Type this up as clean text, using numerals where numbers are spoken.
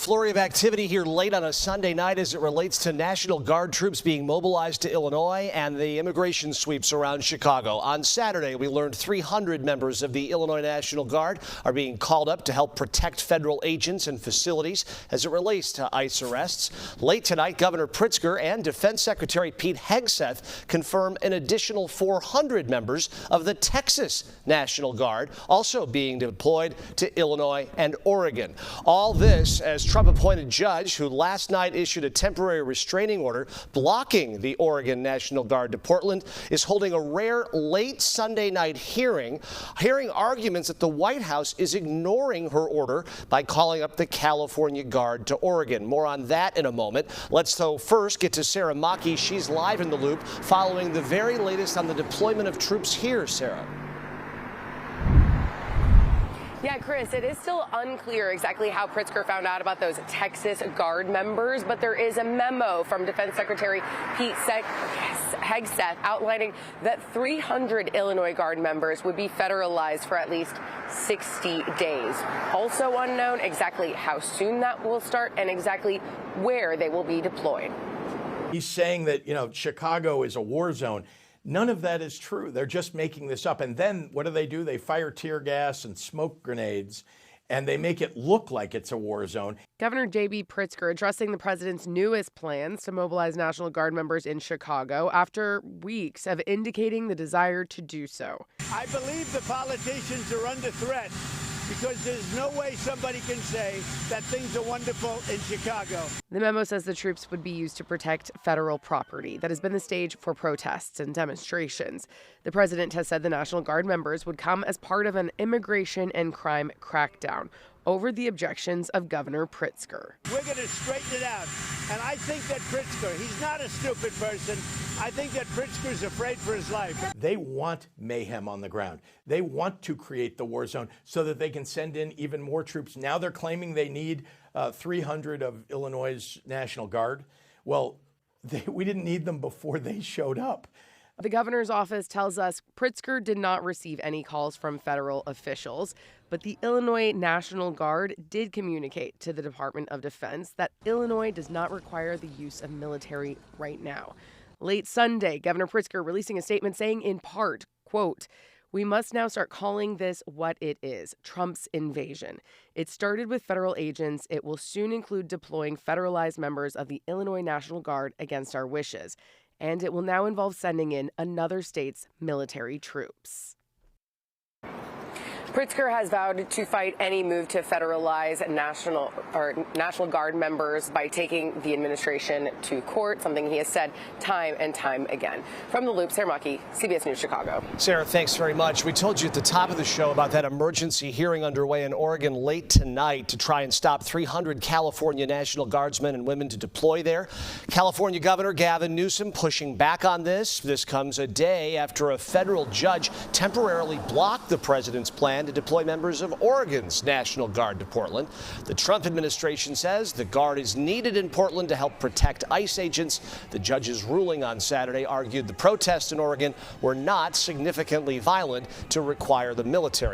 flurry of activity here late on a Sunday night as it relates to National Guard troops being mobilized to Illinois and the immigration sweeps around Chicago. On Saturday, we learned 300 members of the Illinois National Guard are being called up to help protect federal agents and facilities as it relates to ICE arrests. Late tonight, Governor Pritzker and Defense Secretary Pete Hegseth confirm an additional 400 members of the Texas National Guard also being deployed to Illinois and Oregon. All this as Trump-appointed judge who last night issued a temporary restraining order blocking the Oregon National Guard to Portland is holding a rare late Sunday night hearing arguments that the White House is ignoring her order by calling up the California Guard to Oregon. More on that in a moment. Let's though first get to Sarah Maki. She's live in the loop following the very latest on the deployment of troops here. Sarah. Yeah, Chris, it is still unclear exactly how Pritzker found out about those Texas Guard members, but there is a memo from Defense Secretary Pete Hegseth outlining that 300 Illinois Guard members would be federalized for at least 60 days. Also unknown exactly how soon that will start and exactly where they will be deployed. He's saying that, Chicago is a war zone. None of that is true. They're just making this up. And then what do? They fire tear gas and smoke grenades, and they make it look like it's a war zone. Governor J.B. Pritzker addressing the president's newest plans to mobilize National Guard members in Chicago after weeks of indicating the desire to do so. I believe the politicians are under threat because there's no way somebody can say that things are wonderful in Chicago. The memo says the troops would be used to protect federal property that has been the stage for protests and demonstrations. The president has said the National Guard members would come as part of an immigration and crime crackdown over the objections of Governor Pritzker. We're going to straighten it out. And I think that Pritzker, he's not a stupid person. I think that Pritzker's afraid for his life. They want mayhem on the ground. They want to create the war zone so that they can send in even more troops. Now they're claiming they need 300 of Illinois' National Guard. Well, we didn't need them before they showed up. The governor's office tells us Pritzker did not receive any calls from federal officials, but the Illinois National Guard did communicate to the Department of Defense that Illinois does not require the use of military right now. Late Sunday, Governor Pritzker releasing a statement saying in part, quote, "We must now start calling this what it is, Trump's invasion. It started with federal agents. It will soon include deploying federalized members of the Illinois National Guard against our wishes. And it will now involve sending in another state's military troops." Pritzker has vowed to fight any move to federalize National Guard members by taking the administration to court, something he has said time and time again. From the Loop, Sarah Maki, CBS News, Chicago. Sarah, thanks very much. We told you at the top of the show about that emergency hearing underway in Oregon late tonight to try and stop 300 California National Guardsmen and women to deploy there. California Governor Gavin Newsom pushing back on this. This comes a day after a federal judge temporarily blocked the president's plan to deploy members of Oregon's National Guard to Portland. The Trump administration says the Guard is needed in Portland to help protect ICE agents. The judge's ruling on Saturday argued the protests in Oregon were not significantly violent to require the military